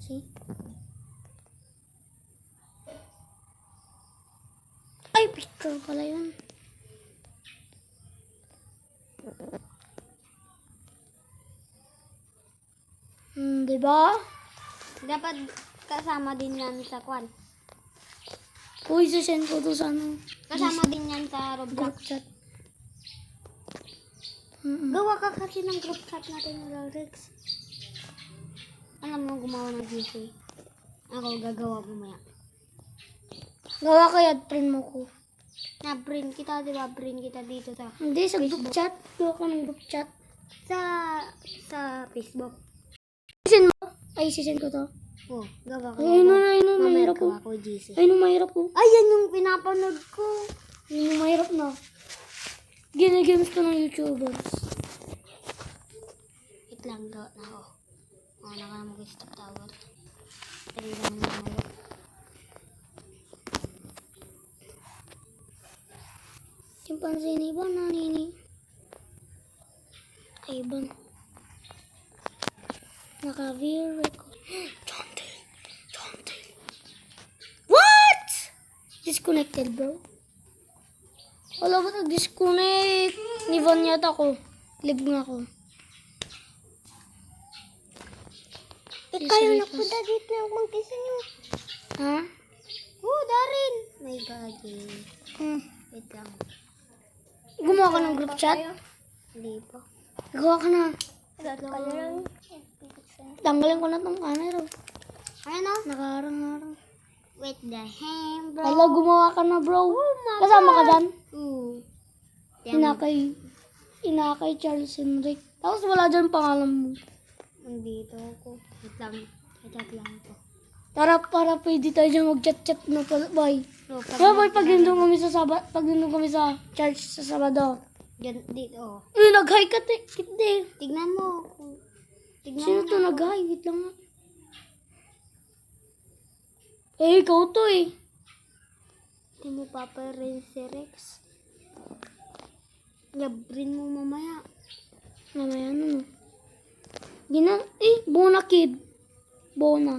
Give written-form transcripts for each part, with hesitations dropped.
See? Ay, picture pala yun. Diba? Dapat kasama din yan sa kwan. Uy, sisend ko to sa ano. Kasama din yan sa Group Roblox. chat. Gawa ka kasi ng group chat natin, Rex. Alam mo, gumawa ng GC. Ako, gagawa mamaya. Gawa kaya print mo ko. Na-print kita, di ba? Print kita dito sa Hindi, sa group chat. Gawa ko ng group chat. sa Facebook. Sisend mo? Ay, sisend ko to. Oh, gawa ko. Ay, ano, Mamaya mahirap ko. gawa ko GC. Ay, mahirap ko. Ay, yan yung pinapanood ko. Ay, mahirap na. Gine-games to ng YouTubers. Wait lang, gawa na ako. Oh, nakamagay sa tower. Pero lang naman. Chimpanzee ni ba nanini? Ay, ban. Naka-view record. Dante. What? Disconnected, bro. Wala ba nag-disconnect? Nivan yata ko. Live nga ako. Kayo napunta dito yung mag-isa nyo. Ha? Oh, Darin. My God. Wait lang. Gumawa ka ng group chat? Hindi pa. Gawa ka na. Lang. Tanggalin ko na tong camera. Ano? Nakaharang-harang. Wait the hand, bro. Hala, gumawa ka na, bro. Kasama ka dyan? Ooh. Inakay Charles Henry. Tapos wala dyan pangalan mo. Nandito ako. Wait lang. Chat lang to. Tara, para pwede tayo dyan mag-chat-chat na pala, boy. So, Boy, pag nandun kami sa church sa Sabado. dito. Nag-hi ka, kiti. Tignan mo. Tignan Sino mo to na. nag-hi? Wait lang nga. Ikaw to eh. Hindi mo paparin si Rex. Yabrin mo mamaya. Mamaya ano. Bona kid. Bona.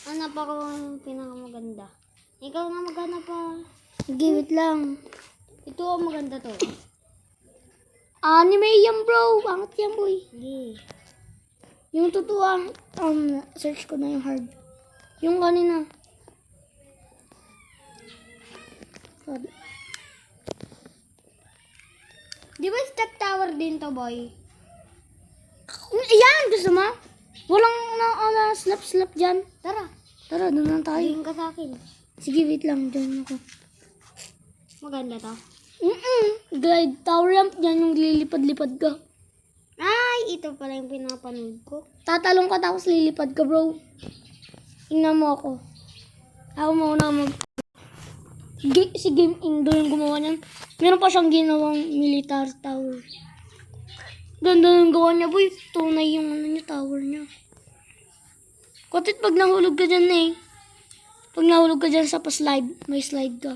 Ano pa ko pinakamaganda? Ikaw na maganda pa. Sige, wait lang. Ito ang maganda to. Anime yan, bro. Angat yan, boy. Hindi. Yung totoo, search ko na yung hard. Yung kanina. Sorry. Di ba step tower din to, boy? Ayan, gusto mo? Walang slap-slap dyan. Tara. Tara, doon lang tayo. Tingin ka sa akin. Sige, wait lang. Diyan ako. Maganda to. Glide tower ramp. Yan yung lilipad-lipad ka. Ay, ito pala yung pinapanood ko. Tatalong ka tapos lilipad ka, bro. Tingnan mo ako. Ako muna si Game Indo yung gumawa niyan. Meron pa siyang ginawang military tower. Ganda yung gawa niya, boy. Tunay yung tower niya. Kutit pag nahulog ka dyan eh. Pag nahulog ka dyan sa pa-slide, may slide ka.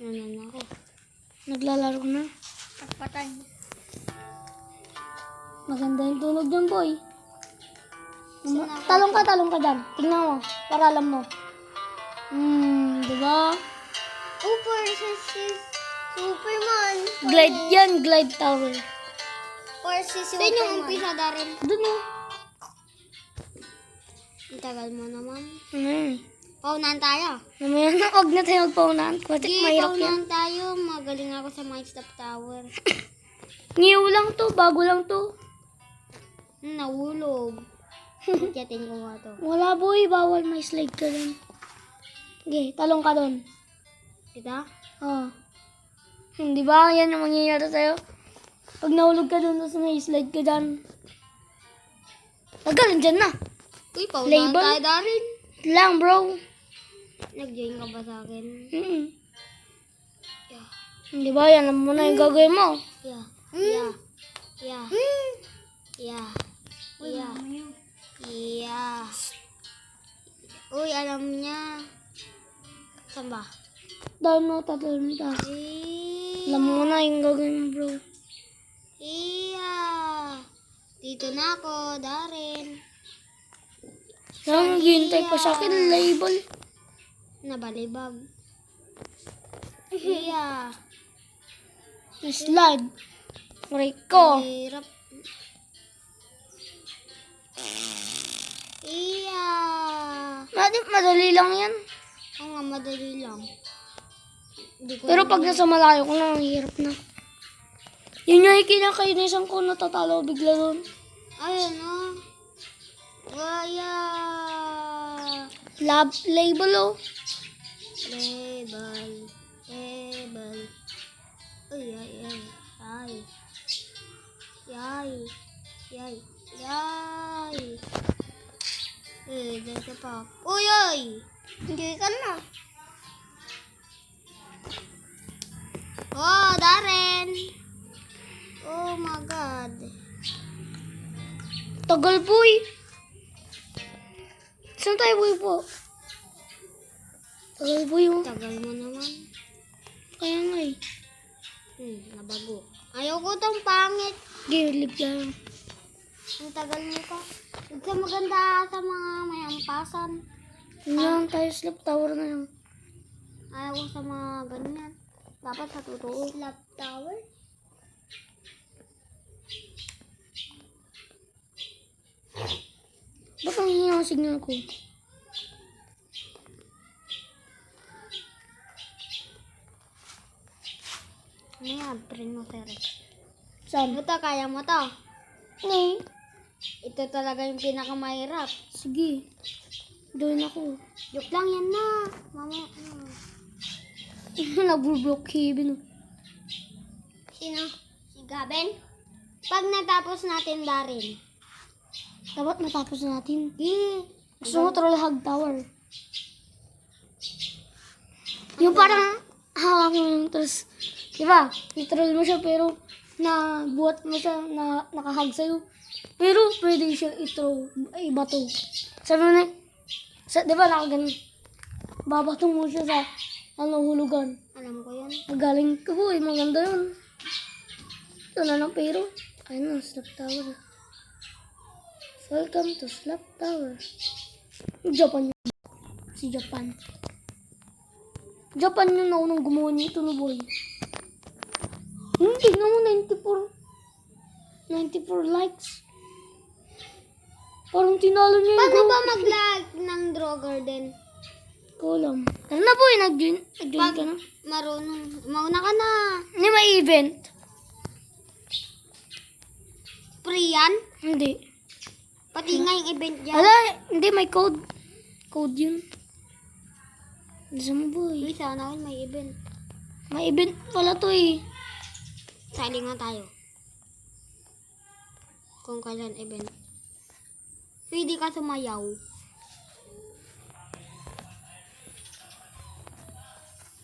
Ano ako? Naglalaro na. Patay. Maganda yung tunog dyan, boy. Talong ka dyan. Tingnan mo, para alam mo. Diba? Oh, versus Superman. Glide yan, glide tower. Versus Superman. Saan yung umpisa, Darin? Doon o. Ang tagal mo naman. Hmm. Paunahan tayo. Mamaya na, huwag na tayo magpaunahan. Kutit Sige, mahirap yan. paunahan tayo. Magaling ako sa my step tower. New lang to, bago lang to. Nahulog. Pagkatin ko nga to. Wala, boy, bawal, may slide ka dun. Okay, talong ka dun. Kita? Oh. Di ba? Yan ang mangyayari sa'yo. Pag nahulog ka dun, tapos may slide ka dyan. Tagal, dyan na. Uy, paunahan Label? tayo, Darin. Lang, bro. Nag-join ka ba sa akin? Yeah. Di ba? Yan mo na yung gagawin mo. Yeah. Yeah. Yeah. Yeah. Yeah. Yeah. Uy, alam niya. Saan ba? Down mo, tatalon ta. Alam mo na yung gagawin mo, bro. Iya. Dito na ako, Darren. Nanghihintay pa sa akin, label. Nabalibag. Iya. Slide. Aray ko. Hirap. Iya. Madali lang yan. Oo nga, madali lang. Hindi ko Pero na- pag nasa malayo ko na, ang hirap na. Yun yung kinakainisan ko, natatalo bigla doon. Ayun o. Waya. Label oh. Label. Label. Uy, ay, ay. Ay. Yay. Yay. Yay. Dito pa. Uy, uy. Hindi ka na. Oh, Darren. Oh my God. Tagal boy. Saan tayo boy po? Tagal boy oh. Tagal mo naman. Kaya nga eh. Nabago. Ayaw ko tong pangit. Gilip lang. Ang tagal mo pa. Huwag ka maganda sa mga mayampasan. Yun lang tayo, slap tower na lang. Ayaw ko sa mga ganyan. Dapat sa totoo. Slap tower? Ba't ang hina ang signal ko? Ano yan? Print mo, Terex. Saan? Ito, kaya mo to. Ngay. Ito talaga yung pinakamahirap. Sige. Doon ako. Joke lang yan na. Mamaya, ano. Nabublock Kevin oh. Sino? Si Gaben? Pag natapos natin, Darin. Dapat matapos na natin. Di. Gusto mo troll hug tower. Yung parang hawak mo yung terus. Diba? I-troll mo siya pero buhat mo siya na nakahag sa'yo. Pero pwede siya i-throw. Ibato. Sabi mo na, diba nakaganon? Babato mo siya sa hulugan. Alam ko yan. Magaling ka po eh. Maganda yun. Ito na lang pero. Ayun na, slap tower. Welcome to Slap Tower. Japan yun. Si Japan. Japan yun ako nung gumawa nito no boy. Tingnan mo 94 likes. Parang tinalo niya yung Paano go. ba mag-like ng Draw Garden? Kulam. Ano na boy? Nag-join Pag ka na? marunong, mauna ka na. Hindi may event. Free yan? Hindi. Pati nga yung event dyan. Ala, hindi may code. Code yun. Gusto mo boy? Uy, sana all may event. May event pala to eh. Sali nga tayo. Kung kailan event. Pwede ka sumayaw.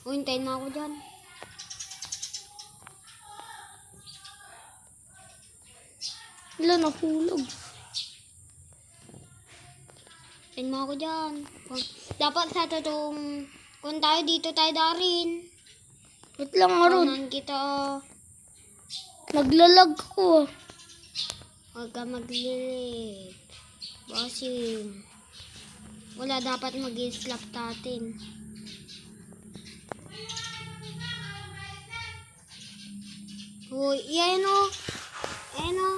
O, hintayin mo ako dyan. Wala nahulog. Hintayin mo ako dyan. Dapat sa totoong, kung tayo dito tayo darin. Wait lang nga ron. Kunan kita. Naglalag ko. Huwag ka maglilit. Bossing. Wala dapat mag-slap natin. Uy, yan o. Yan o.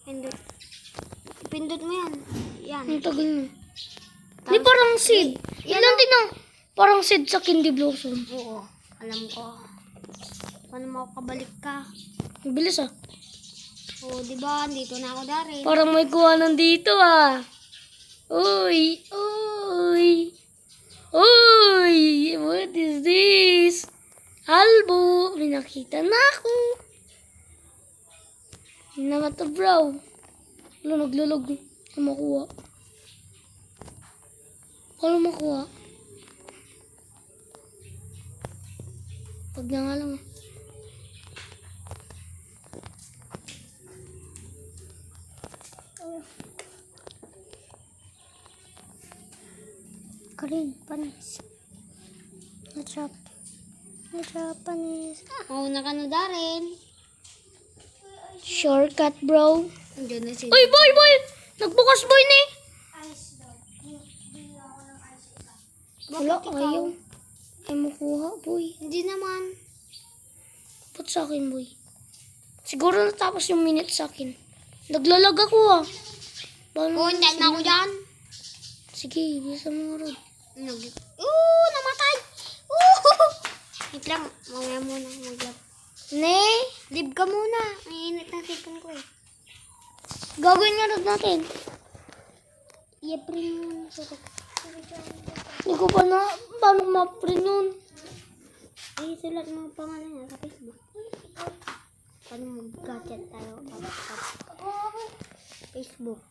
Pindot. Pindot mo yan. Yan. Ang tagal na. Di parang seed. Ilan din na. Parang seed sa Candy Blossom. Oo. Alam ko. Paano makakabalik ka? Ang bilis ah. Oo, diba? Dito na ako darin. Parang may kuha nandito ah. Uy! Uy! Uy! What is this? Albo! May nakita na ako. Hindi naman to bro. Wala, naglalog. Ano makuha? Ano makuha? Pag na nga lang ah. Karin, panis. Na-trap. Na-trap, panis. Oo, na ka na darin. Shortcut, bro. Andiyan na si... Uy, boy, boy! Nagbukas, boy, ni. Wala, Bakit ikaw? ayaw. Ay, makuha, boy. Hindi naman. Ba't sa akin, boy? Siguro natapos yung minute sa akin. Naglalag ako, ah. Paano Oh, hindi na ako dyan. Sige, bisa mo, Rod. Namatay! Wait lang, mamaya muna mag-lab. Ne? Live ka muna. May init na sipon ko eh. Gagawin nga, Rod, natin. I-print mo na sa Hindi ko pa na, paano ma-print yun? Ay, sulat mo ang pangalan niya sa Facebook. Paano mag-gadget tayo? Facebook.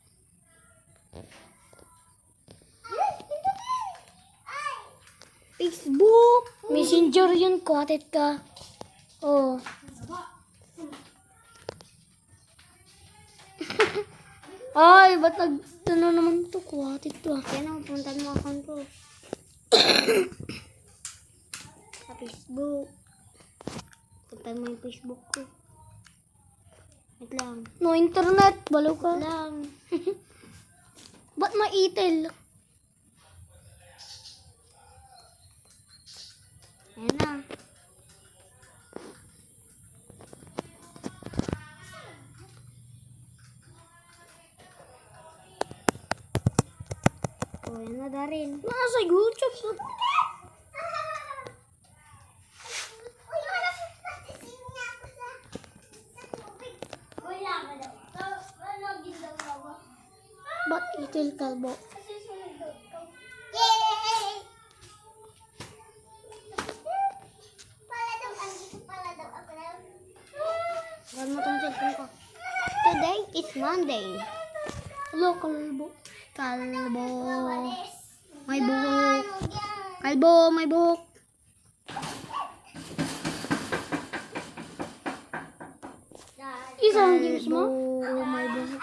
Facebook! Messenger yun, kuhatit ka. Oh. Ay, ba't ano naman to? Kuhatit to, ah. Yan ang punta mo account ko. Sa Facebook. Punta mo yung Facebook ko. Wait lang. No internet, balo ka. Wait lang. Ba't maitel? Ayan na. Oh, yan na Darin. Nasa YouTube. Ba't itel kalbo? Huwag mo tong cellphone ko. Today is Monday. Hello, kalbo. Kalbo. May buhok. Kalbo, may buhok. Isang games mo? Kalbo, may buhok.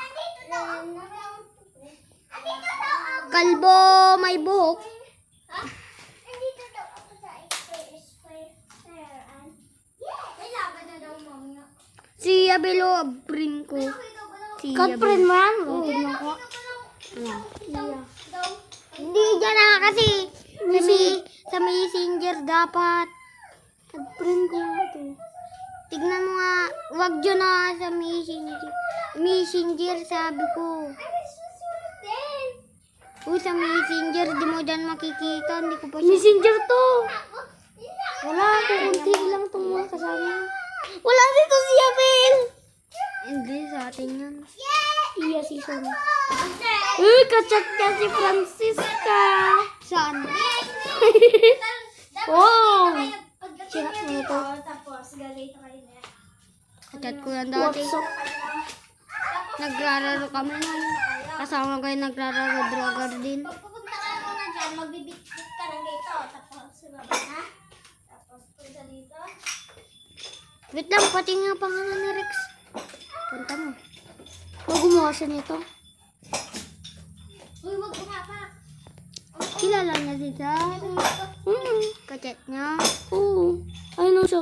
Kalbo, may buhok. Si Abelo, bring ko. Si Cut friend mo yan? Oo, tignan ko. Hindi dyan na kasi. Sa messenger dapat. Cut friend ko nga to. Tignan mo nga. Wag dyan na sa messenger. Messenger sabi ko. Sa messenger. Di mo dyan makikita. Hindi ko pa siya. Messenger to. Wala, kukunti lang itong mga kasama. Wala dito si Abel. Hindi sa atin yan. Iya, season. Uy, kachat ka si Francisca. Saan? Oh. Sira mo ito. Chat ko yan dati. What's up? Nagrararo kami nun. Kasama ko yung nagrararo Dragar din. Pupunta ka muna dyan, magbibit-bit ka ng dito. Tapos, ha? Tapos, punta dito. Wait lang, pati nga pangalan ni Rex. Punta mo. Gumawa siya nito. Uy, wag umapak. Kilala niya si Zara. Kachat niya. Oo. Ayun siya.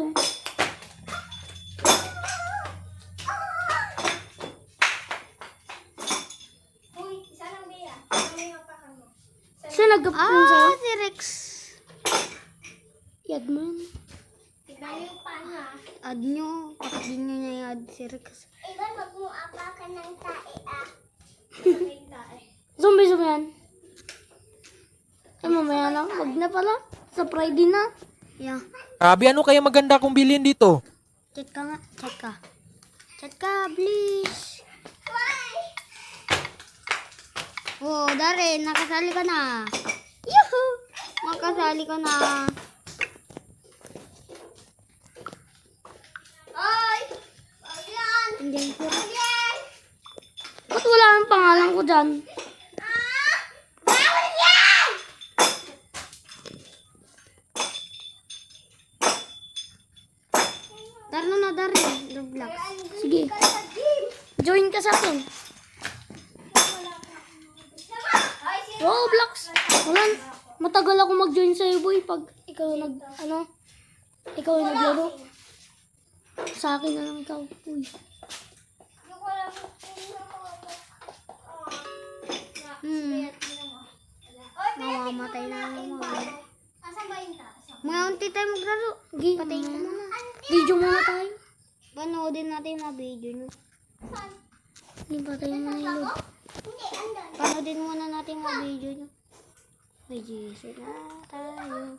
Uy, isa lang Bea. Ano yung apakan mo? Siya nag-upload sa'yo. Si Rex. Yad mo yun. Tignan mo yung paan ha. Add nyo. Kapag din nyo niya i-add si Rex. Iban, wag mo apakan ng tae ah. Sabay tae. Zombie yan. Ay, mamaya lang. Wag na pala. Sa Friday na. Yeah. Sabi, ano kaya maganda kong bilhin dito? Chat ka nga. Chat ka. Chat ka, please. Oh, Darren, nakasali ka na. Yuhu! Makasali ka na. Oy! Wag yan! Andiyan si Rex. Yan! Ba't wala ang pangalan ko dyan? Ah! Bawal yan! Tara na, Darren. Roblox. Sige. Join ka sa akin. Ay, sino? Roblox. Wala. Matagal ako mag-join sa'yo, boy. Pag ikaw ikaw naglaro. Sa akin na lang ikaw, boy. patay na ang mga. Asan ba yung taas? Mga unti tayo maglaro. Game Patayin ko muna. Video muna tayo. Panoodin natin yung mga video nyo. Hindi pa tayo muna yung load. Hindi, andun. Panoodin muna natin yung mga video nyo. May GC na tayo.